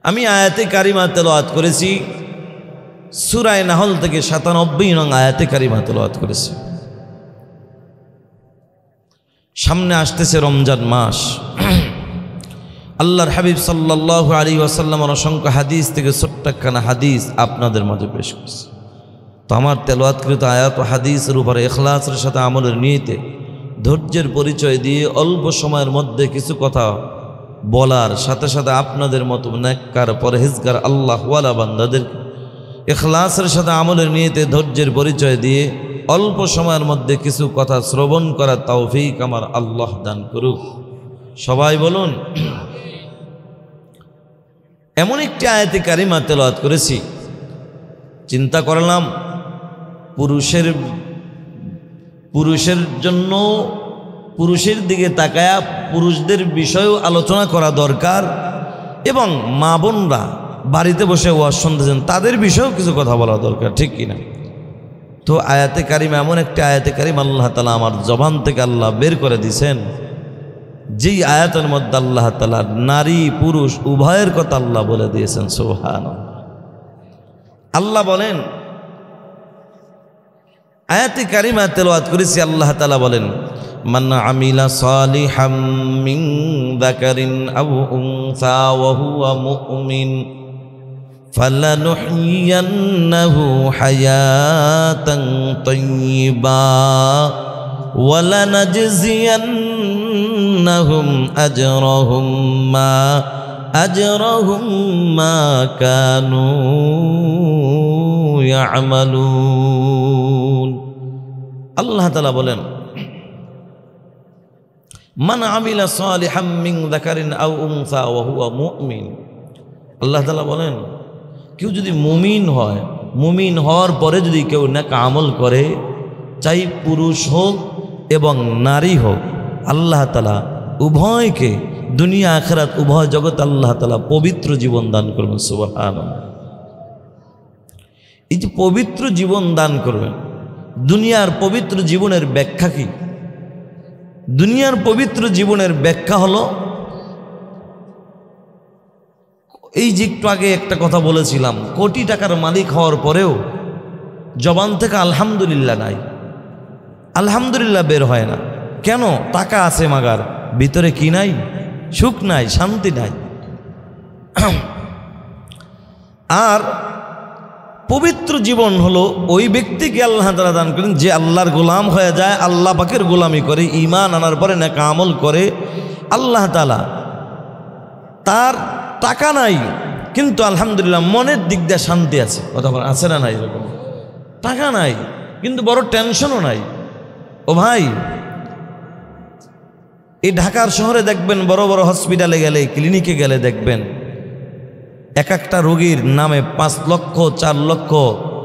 আমি আয়াতে কারিমা তেলাওয়াত করেছি সূরা নাহল থেকে ৯৭ নং আয়াতে কারিমা তেলাওয়াত করেছি। সামনে আসতেছে রমজান মাস, আল্লাহর হাবিব সাল্লাল্লাহু আলাইহি ওয়াসাল্লামের অসংখ্য হাদিস থেকে ছোট্ট একখানা হাদিস আপনাদের মাঝে পেশ করছি। তো আমার তেলাওয়াতকৃত আয়াত ও হাদিসের উপরে ইখলাসের সাথে আমলের নিয়তে ধৈর্যের পরিচয় দিয়ে অল্প সময়ের মধ্যে কিছু কথা বলার সাথে সাথে আপনাদের মতো নেককার পরহেজগার আল্লাহওয়ালা বান্দাদের ইখলাসের সাথে আমলের নিয়তে ধৈর্যের পরিচয় দিয়ে অল্প সময়ের মধ্যে কিছু কথা শ্রবণ করার তৌফিক আমার আল্লাহ দান করুক। সবাই বলুন। এমন একটি আয়াতে কারিমা তেলাওয়াত করেছি, চিন্তা করলাম পুরুষের জন্য পুরুষের দিকে তাকায়া পুরুষদের বিষয়েও আলোচনা করা দরকার, এবং মা বোনরা বাড়িতে বসে ওয়াজ শুনতেছেন তাদের বিষয়েও কিছু কথা বলা দরকার। ঠিক কিনা? তো আয়াতে কারিমা এমন একটি আয়াতে কারিম আল্লাহ তাআলা আমার জবান থেকে আল্লাহ বের করে দিয়েছেন, যেই আয়াতের মধ্যে আল্লাহ তাআলা নারী পুরুষ উভয়ের কথা আল্লাহ বলে দিয়েছেন। সুবহানাল্লাহ। আল্লাহ বলেন, আয়াতে কারিমা তেলাওয়াত করেছি, আল্লাহ তাআলা বলেন মান আমিলা সালিহাম মিন যাকারিন আও উনসা ওয়া হুয়া মুমিন ফালানুহইয়ান্নাহু হায়াতান তাইয়্যিবা ওয়া লানাজজিয়ান্নাহুম আজরাহুম মা কানু ইয়ামালুন। আল্লাহ তাআলা বলেন মান আমিলা সালিহাম মিন যাকারিন আও উনসা ওয়া হুয়া মুমিন। আল্লাহ তাআলা বলেন কেউ যদি মুমিন হয়, মুমিন হওয়ার পরে যদি কেউ নেক আমল করে, চাই পুরুষ হোক এবং নারী হোক, আল্লাহ তাআলা উভয়কে দুনিয়া আখিরাত উভয় জগৎ আল্লাহ তাআলা পবিত্র জীবন দান করবেন। সুবহানাল্লাহ। এই যে পবিত্র জীবন দান করবেন, দুনিয়ার পবিত্র জীবনের ব্যাখ্যা কি? দুনিয়ার পবিত্র জীবনের ব্যাখ্যা হলো এই যে একটু আগে একটা কথা বলেছিলাম, কোটি টাকার মালিক হওয়ার পরেও জবান থেকে আলহামদুলিল্লাহ নাই, আলহামদুলিল্লাহ বের হয় না। কেন? টাকা আছে মাগার ভিতরে কি নাই? সুখ নাই, শান্তি নাই। আর পবিত্র জীবন হলো ওই ব্যক্তিকে আল্লাহ তাআলা দান করেন যে আল্লাহর গোলাম হয়ে যায়, আল্লাহ পাকের গোলামি করে, ঈমান আনার পরে নেক আমল করে। আল্লাহ তাআলা তার টাকা নাই কিন্তু আলহামদুলিল্লাহ মনের দিক দিয়ে শান্তি আছে। কথা বলেন আছে না নাই? এরকম টাকা নাই কিন্তু বড় টেনশনও নাই। ও ভাই, এই ঢাকার শহরে দেখবেন বড় বড় হসপিটালে গেলে, ক্লিনিকে গেলে দেখবেন এক একটা রোগীর নামে ৫ লক্ষ ৪ লক্ষ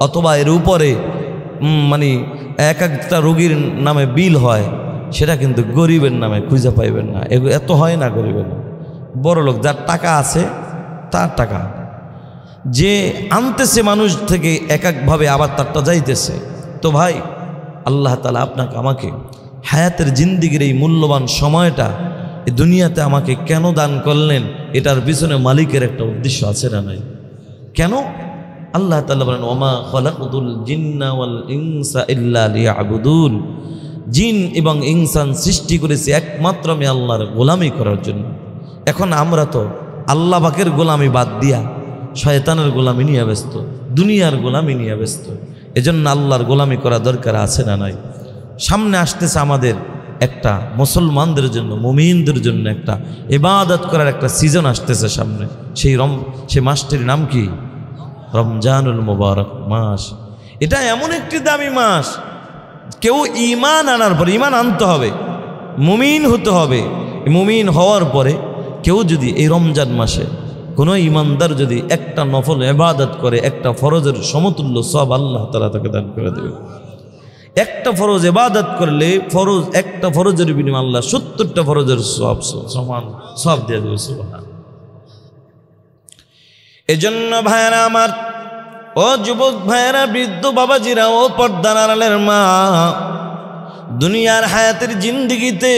অথবা এর উপরে মানে এক একটা রোগীর নামে বিল হয়, সেটা কিন্তু গরিবের নামে খুঁজে পাইবেন না। এত হয় না গরিবের নামে। বড় লোক যার টাকা আছে তার টাকা, যে আনতেছে মানুষ থেকে এক একভাবে আবার তারটা যাইতেছে। তো ভাই, আল্লাহ তাআলা আপনাকে আমাকে হায়াতের জিন্দিগির এই মূল্যবান সময়টা এই দুনিয়াতে আমাকে কেন দান করলেন, এটার পিছনে মালিকের একটা উদ্দেশ্য আছে না নাই? কেন? আল্লাহ তাআলা বলেন ওমা খালাকতুল জিন্না ওয়াল ইনসা ইল্লা লিয়াবুদুন। জিন এবং ইনসান সৃষ্টি করেছি একমাত্র আমি আল্লাহর গোলামি করার জন্য। এখন আমরা তো আল্লাহ পাকের গোলামি বাদ দিয়া শয়তানের গোলামি নিয়ে ব্যস্ত, দুনিয়ার গোলামি নিয়ে ব্যস্ত। এজন্য আল্লাহর গোলামি করা দরকার আছে না নাই? সামনে আসতেছে আমাদের একটা মুসলমানদের জন্য, মুমিনদের জন্য একটা ইবাদত করার একটা সিজন আসতেছে সামনে। সেই মাসটির নাম কি? রমজানুল মুবারক মাস। এটা এমন একটি দামি মাস, কেউ ঈমান আনার পরে, ঈমান আনতে হবে, মুমিন হতে হবে। মুমিন হওয়ার পরে কেউ যদি এই রমজান মাসে কোনো ইমানদার যদি একটা নফল ইবাদত করে, একটা ফরজের সমতুল্য সব আল্লাহ তাআলা তাকে দান করে দেবে। একটা ফরজ ইবাদত করলে একটা ফরজের বিনিময়ে আল্লাহ 70টা ফরজের সমান সব দিয়ে দেবে। সুবহান। এজন্য ভাইরা আমার, ও যুবক ভাইরা, বৃদ্ধ বাবাজিরা, ও পর্দার আড়ালের মা, দুনিয়ার হায়াতের জিন্দেগিতে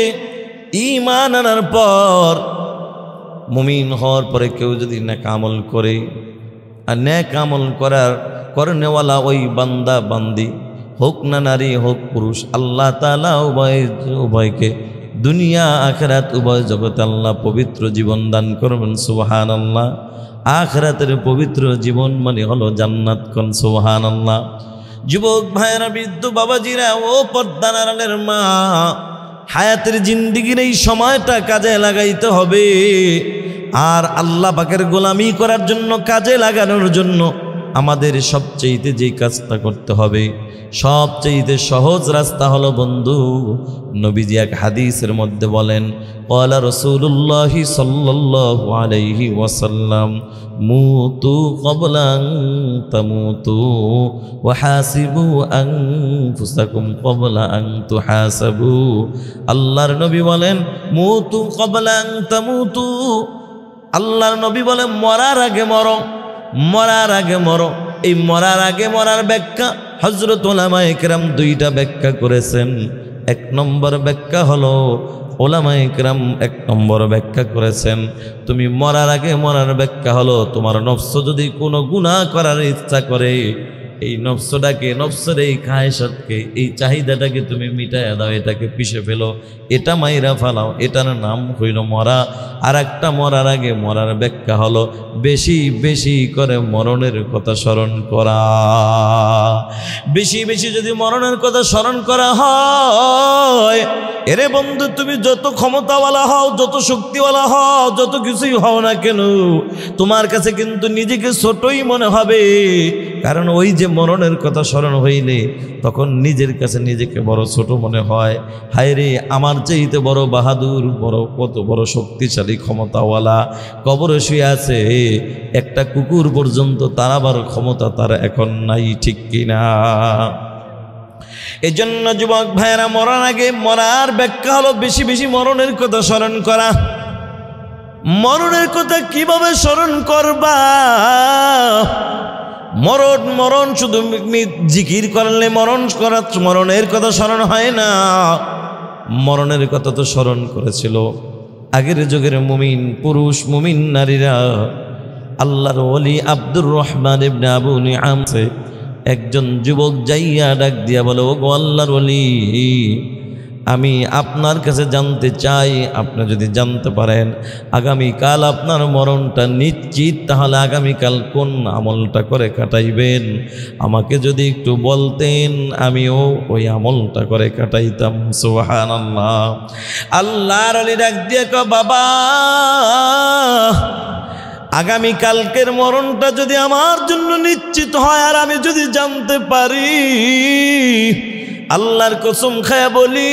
ঈমান আনার পর, মুমিন হওয়ার পরে কেউ যদি নেক আমল করে, আর নেক আমল করনেওয়ালা ওই বান্দা বান্দি হোক না নারী হোক পুরুষ, আল্লাহ তাআলা উভয়কে দুনিয়া আখিরাত উভয় জগতে আল্লাহ পবিত্র জীবন দান করবেন। সুবহানাল্লাহ। আখিরাতের পবিত্র জীবন মানে হলো জান্নাত। কোন সুবহানাল্লাহ। যুবক ভাইরা, বৃদ্ধ বাবাজিরা, ও পর্দার আড়ালের মা, হায়াতের জিন্দেগির এই সময়টা কাজে লাগাইতে হবে। আর আল্লাহ পাকের গোলামি করার জন্য, কাজে লাগানোর জন্য আমাদের সবচেয়ে যে কাজটা করতে হবে, সবচেয়ে সহজ রাস্তা হলো বন্ধু, নবীজি এক হাদিসের মধ্যে বলেন, ক্বালা রাসূলুল্লাহি সাল্লাল্লাহু আলাইহি ওয়াসাল্লাম, মুতু ক্বাবলা আন তামুতু ওয়া হাসিবু আনফুসাকুম ক্বাবলা আন তুহাসাবু। আল্লাহর নবী বলেন, মুতু ক্বাবলা আন তামুতু। আল্লাহর নবী বলেন, মরার আগে মরো, মরার আগে মরো। এই মরার আগে মরার ব্যাখ্যা হযরত উলামায়ে কেরাম দুইটা ব্যাখ্যা করেছেন। এক নম্বর ব্যাখ্যা হলো, উলামায়ে কেরাম এক নম্বর ব্যাখ্যা করেছেন, তুমি মরার আগে মরার ব্যাখ্যা হলো, তোমার নফস যদি কোনো গুনাহ করার ইচ্ছা করে, এই নফসটাকে, নফসের এই খায়েশাতকে, এই চাহিদাটাকে তুমি মিটাইয়া দাও, এটাকে পিষে ফেলো, এটা মাইরা ফেলাও, এটার নাম হইল মরা। আর একটা মরার আগে মরার ব্যাখ্যা হলো বেশি বেশি করে মরণের কথা স্মরণ করা। বেশি বেশি যদি মরণের কথা স্মরণ করা হয়, এরে বন্ধু, তুমি যত ক্ষমতাওয়ালা হও, যত শক্তিওয়ালা হও, যত কিছুই হও না কেন, তোমার কাছে কিন্তু নিজেকে ছোটই মনে হবে। কারণ ওই যে মরণের কথা স্মরণ হইলে তখন নিজের কাছে নিজেকে বড় ছোট মনে হয়। হায় রে, আমার চাইতে বড় বাহাদুর, বড় কত বড় শক্তিশালী ক্ষমতাওয়ালা কবরে শুয়ে আছে, একটা কুকুর পর্যন্ত তাড়াবার ক্ষমতা তার এখন নাই, ঠিক কিনা? এজন্য যুবক ভাইয়েরা, মরার আগে মরার ব্যাখ্যা হলো বেশি বেশি মরণের কথা স্মরণ করা। মরণের কথা কিভাবে স্মরণ করবা? মরণ মরণ শুধু জিকির করলে মরণের কথা স্মরণ হয় না। মরণের কথা তো স্মরণ করেছিল আগের যুগের মুমিন পুরুষ, মুমিন নারীরা। আল্লাহর ওলি আব্দুর রহমান ইবনে আবু নিআম একজন যুবক যাইয়া ডাক দিয়া বলে, ও গো আল্লাহর ওলি, আমি আপনার কাছে জানতে চাই, আপনি যদি জানতে পারেন আগামীকাল আপনার মরণটা নিশ্চিত, তাহলে আগামীকাল কোন আমলটা করে কাটাইবেন, আমাকে যদি একটু বলতেন, আমিও ওই আমলটা করে কাটাইতাম। সুবহানাল্লাহ। আল্লাহর ওলি ডাক দিয়ে কয়, বাবা, আগামীকালকের মরণটা যদি আমার জন্য নিশ্চিত হয় আর আমি যদি জানতে পারি, আল্লাহর কসম খায়া বলি,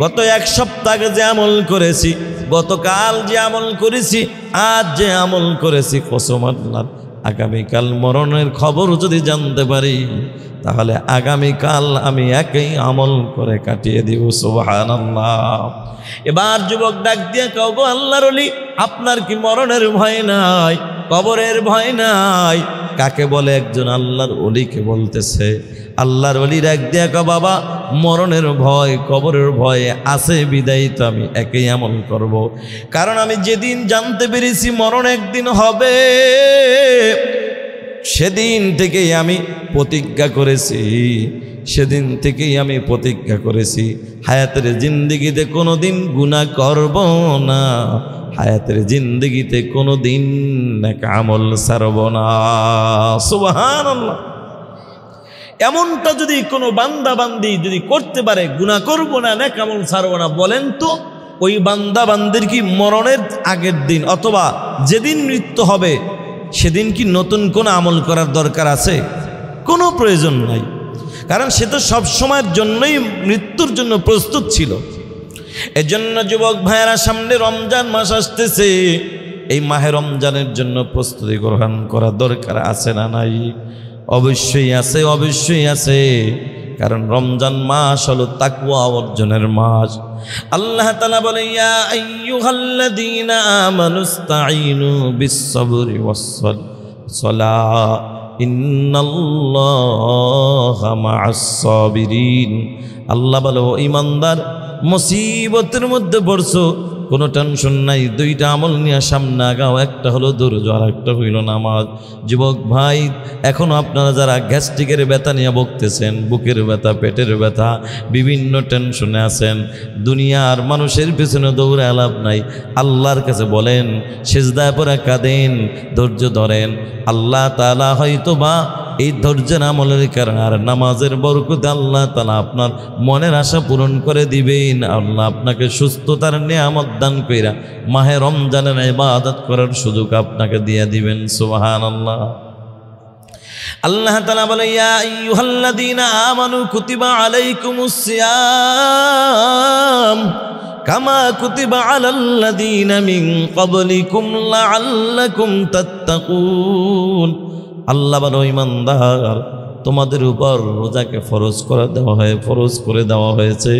গত এক সপ্তাহ আগে যে আমল করেছি, গতকাল যে আমল করেছি, আজ যে আমল করেছি, কসম আল্লাহর, আগামীকাল মরণের খবর যদি জানতে পারি, তাহলে আগামীকাল আমি একই আমল করে কাটিয়ে দিব। সুবহানাল্লাহ। এবার যুবক ডাক দিয়ে কও, গো আল্লাহর ওলি, আপনার কি মরণের ভয় নাই, কবরের ভয় নাই? কাকে বলে? একজন আল্লাহর ওলিকে বলতেছে। আল্লাহর ওলি ডাক দিয়ে কও, বাবা, মরণের ভয়, কবরের ভয় আছে বিদায়ী তো আমি একই আমল করব। কারণ আমি যেদিন জানতে পেরেছি মরণ একদিন হবে, সেদিন থেকেই আমি প্রতিজ্ঞা করেছি, সেদিন থেকেই আমি প্রতিজ্ঞা করেছি হায়াতের জিন্দেগিতে কোনো দিন গুনাহ করব না, হায়াতের জিন্দেগিতে কোনো দিন নেক আমল ছাড়ব না। সুবহানাল্লাহ। এমনটা যদি কোনো বান্দা বান্দি যদি করতে পারে, গুনাহ করব না, নেক আমল ছাড়ব না, বলেন তো ওই বান্দা বান্দির কি মরণের আগের দিন অথবা যেদিন মৃত্যু হবে সেদিন কি নতুন কোনো আমল করার দরকার আছে? কোনো প্রয়োজন নাই। কারণ সে তো সব সময়ের জন্যই মৃত্যুর জন্য প্রস্তুত ছিল। এজন্য যুবক ভাইয়েরা, সামনে রমজান মাস আসতেছে। এই মাহে রমজানের জন্য প্রস্তুতি গ্রহণ করা দরকার আছে না নাই? অবশ্যই আছে, অবশ্যই আছে। কারণ রমজান মাস হলো তাকওয়া অর্জনের মাস। আল্লাহ তাআলা বলে, ইয়া আইয়ুহাল্লাযীনা আমানুস্তাঈনু বিস-সাবরি ওয়াস-সালাহ ইন্নাল্লাহা মা'আস-সাবিরিন। আল্লাহ বলে, ও ঈমানদার, মুসিবতের মধ্যে পড়ছো, কোনো টেনশন নাই, দুইটা আমল নিয়ে সামনে আগাও। একটা হলো ধৈর্য, আর একটা হইল নামাজ। যুবক ভাই, এখনও আপনারা যারা গ্যাস্ট্রিকের ব্যথা নিয়ে ভুগতেছেন, বুকের ব্যথা, পেটের ব্যথা, বিভিন্ন টেনশনে আছেন, দুনিয়ার মানুষের পিছনে দৌড়ে লাভ নাই। আল্লাহর কাছে বলেন, সিজদায় পড়ে কাঁদেন, ধৈর্য ধরেন। আল্লাহ তাআলা হয়তো বা এই ধৈর্যের আমলের কারণে আর নামাজের বরকতে আল্লাহ তাআলা আপনার মনের আশা পূরণ করে দিবেন। আল্লাহ আপনাকে সুস্থতার নিয়ামত দান কইরা মাহে রমজানের ইবাদত করার সুযোগ আপনাকে দিয়ে দিবেন। সুবহানাল্লাহ। আল্লাহ তাআলা বলে, ইয়া আইয়ুহাল্লাযীনা আমানু কুতিবা আলাইকুমুস সিয়াম কামা কুতিবা আলাল্লাযীনা মিন ক্বাবলিকুম লাআল্লাকুম তাত্তাকুন। আল্লাহ বলে, ঈমানদার, তোমাদের উপর রোজাকে ফরজ করে দেওয়া হয়েছে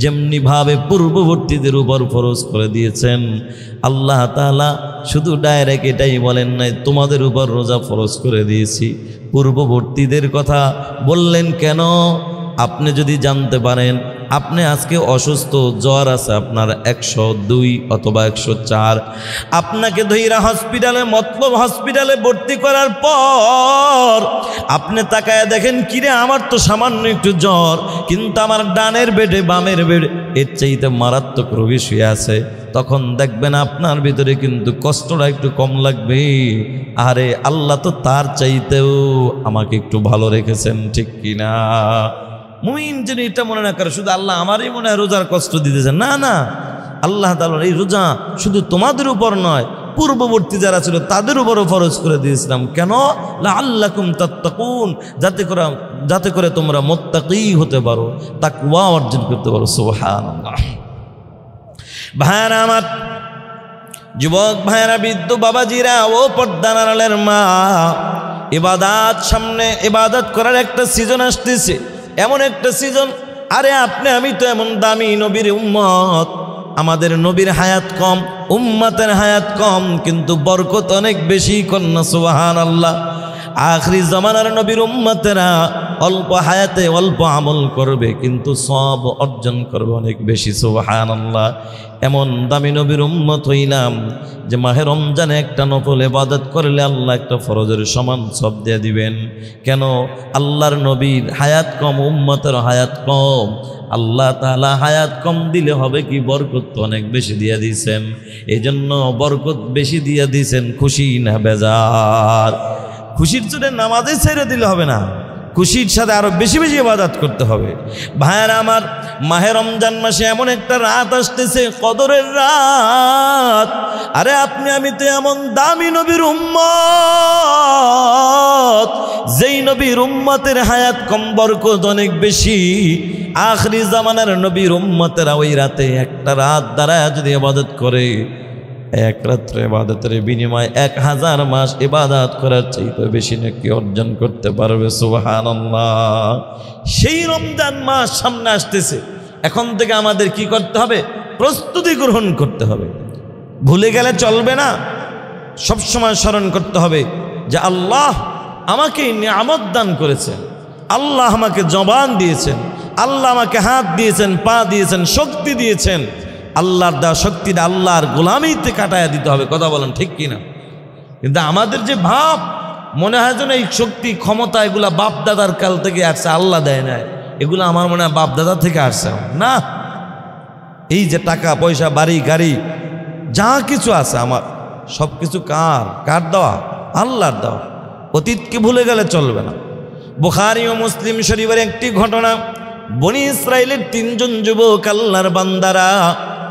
যেমনি ভাবে পূর্ববর্তীদের উপর ফরজ করে দিয়েছেন। আল্লাহ তাআলা শুধু ডাইরেক্ট এটাই বলেন নাই, তোমাদের উপর রোজা ফরজ করে দিয়েছি। পূর্ববর্তীদের কথা বললেন কেন? আপনি যদি জানতে পারেন আপনি আজকে অসুস্থ, জ্বর আছে আপনার 102 অথবা 104, আপনাকে ধইরা হসপিটালে হসপিটালে ভর্তি করার পর আপনি তাকায় দেখেন, কিরে আমার তো সামান্য একটু জ্বর, কিন্তু আমার ডানের বেডে বামের বেডে এর চাইতে মারাত্মক রোগী শুয়ে আছে। তখন দেখবেন আপনার ভিতরে কিন্তু কষ্টটা একটু কম লাগবে। আরে আল্লাহ তো তার চাইতেও আমাকে একটু ভালো রেখেছেন, ঠিক কিনা? মুমিন যেন এটা মনে না করে শুধু আল্লাহ আমারই মনে হয় রোজার কষ্ট দিতেছেন। না না, আল্লাহ তাআলা এই রোজা শুধু তোমাদের উপর নয়, পূর্ববর্তী যারা ছিল তাদের উপরও ফরজ করে দিয়েছিলাম। কেন? লাআল্লাকুম তাত্তাকুন, যাতে করে তোমরা মুত্তাকি হতে পারো, তাকওয়া অর্জন করতে পারো। সুবহানাল্লাহ। ভাইরা আমার, যুবক ভাইরা, বৃদ্ধ বাবাজিরা, ও পর্দার আড়ালের মা, সামনে ইবাদত করার একটা সিজন আসতেছে, এমন একটা সিজন। আরে আপনি আমি তো এমন দামি নবীর উম্মত, আমাদের নবীর হায়াত কম, উম্মতের হায়াত কম, কিন্তু বরকত অনেক বেশি। কন্যা সুবহানাল্লাহ। আখরি জামানার নবীর উম্মতেরা অল্প হায়াতে অল্প আমল করবে, কিন্তু সব অর্জন করবে অনেক বেশি। সুবহানাল্লাহ। এমন দামি নবীর উম্মত হইলাম যে মাহে রমজানে একটা নফল ইবাদত করলে আল্লাহ একটা ফরজের সমান সব দিয়ে দিবেন। কেন? আল্লাহর নবীর হায়াত কম, উম্মতের হায়াত কম। আল্লাহ তাআলা হায়াত কম দিলে হবে কি, বরকত তো অনেক বেশি দিয়ে দিয়েছেন। এই জন্য বরকত বেশি দিয়ে দিয়েছেন, খুশি না বেজার? খুশির জন্য নামাজে ছেড়ে দিলে হবে না, খুশির সাথে আরো বেশি বেশি ইবাদত করতে হবে। ভাইরা আমার, মাহে রমজান মাসে এমন একটা রাত আসতেছে, কদরের রাত। আরে আপনি আমি তো এমন দামি নবীর উম্মত, যেই নবীর উম্মতের হায়াত কম, বরকত অনেক বেশি। আখরি জামানার নবীর উম্মতেরা ওই রাতে একটা রাত দাঁড়ায় যদি ইবাদত করে, এক রাত্রে ইবাদতের বিনিময়ে 1000 মাস ইবাদত করার চাইতে বেশি নাকি অর্জন করতে পারবে। সুবহানাল্লাহ। সেই রমজান মাস সামনে আসতেছে, এখন থেকে আমাদের কি করতে হবে? প্রস্তুতি গ্রহণ করতে হবে। ভুলে গেলে চলবে না, সবসময় স্মরণ করতে হবে যে আল্লাহ আমাকে নিয়ামত দান করেছেন, আল্লাহ আমাকে জবান দিয়েছেন, আল্লাহ আমাকে হাত দিয়েছেন, পা দিয়েছেন, শক্তি দিয়েছেন। আল্লাহর দেওয়া শক্তিটা আল্লাহর গোলামিতে কাটায়া দিতে হবে। কথা বলেন ঠিক কিনা? কিন্তু আমাদের যে ভাব, মনে হয় যেন এই শক্তি ক্ষমতা এগুলা বাপ দাদার কাল থেকে আসছে, আল্লাহ দেয় না, এগুলো আমার মনে হয় বাপ দাদা থেকে আসছে না। এই যে টাকা পয়সা, বাড়ি গাড়ি, যা কিছু আছে আমার, সব কিছু কার দেওয়া? আল্লাহর দেওয়া। অতীতকে ভুলে গেলে চলবে না। বুখারী ও মুসলিম শরীফের একটি ঘটনা, বনি ইসরাইলের 3 জন যুবক আল্লাহর বান্দারা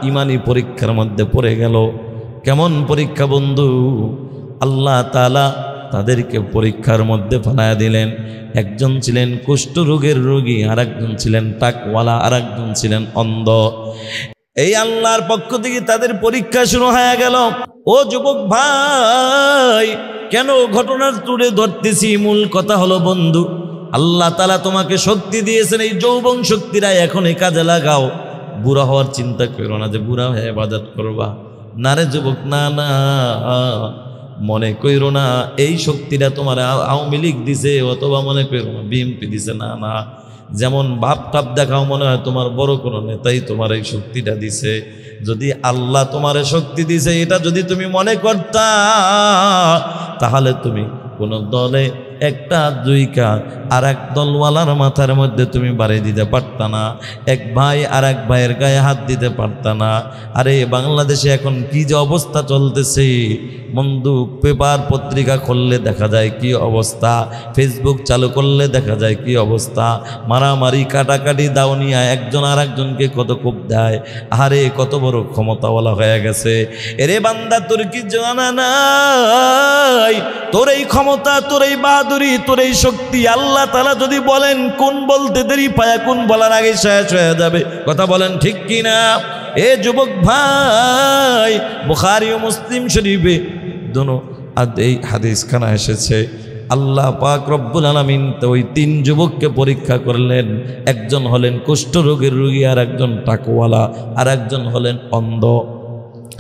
ইমানি পরীক্ষার মধ্যে পড়ে গেল। কেমন পরীক্ষা বন্ধু? আল্লাহ তাআলা তাদেরকে পরীক্ষার মধ্যে ফেলায়া দিলেন। একজন ছিলেন কুষ্ঠ রোগের রোগী, আর একজন ছিলেন টাকওয়ালা, আর একজন ছিলেন অন্ধ। এই আল্লাহর পক্ষ থেকে তাদের পরীক্ষা শুরু হয়ে গেল। ও যুবক ভাই, কেন ঘটনার তুলে ধরতেছি? মূল কথা হলো বন্ধু, আল্লাহ তাআলা তোমাকে শক্তি দিয়েছেন, এই যৌবন শক্তিরা এখন এই কাজে লাগাও। বুড়া হওয়ার চিন্তা করো না যে বুড়া হয়ে ইবাদত করবা, না রে যুবক, না না, মনে কইরো না এই শক্তিটা তোমার আওয়ামী লীগ দিছে, অথবা মনে কইরো না বিএনপি দিছে, না না। যেমন ভাব টাপ দেখাও, মনে হয় তোমার বড় কোনো নেতাই তোমার এই শক্তিটা দিছে। যদি আল্লাহ তোমার শক্তি দিছে এটা যদি তুমি মনে করতা, তাহলে তুমি কোনো দলে একটা দুইকা আর এক দলওয়ালার মাথার মধ্যে তুমি বাড়ি দিতে পারতা না, এক ভাই আর এক ভাইয়ের গায়ে হাত দিতে পারতা না। আরে বাংলাদেশে এখন কি যে অবস্থা চলতেছে বন্ধু, পেপার পত্রিকা খুললে দেখা যায় কি অবস্থা, ফেসবুক চালু করলে দেখা যায় কি অবস্থা, মারামারি কাটাকাটি দাওনিয়া, একজন আর একজনকে কত কোপ দেয়। আরে কত বড় ক্ষমতাওয়ালা হয়ে গেছে। এরে বান্দা, তোর কি জানা নাই তোর এই ক্ষমতা, তোর এই বাহাদুরি, তোর এই শক্তি আল্লাহ তাআলা যদি বলেন কোন বলতে দেরি পায়া কোন বলার আগে শেষ হয়ে যাবে। কথা বলেন ঠিক কিনা? এ যুবক ভাই, বুখারী ও মুসলিম শরীফে দোনো এই হাদিস খানা এসেছে। আল্লাহ পাক রব্বুল আলামিন তো ওই তিন যুবককে পরীক্ষা করলেন। একজন হলেন কুষ্ঠরোগের রোগী, আর একজন টাকওয়ালা, আর একজন হলেন অন্ধ।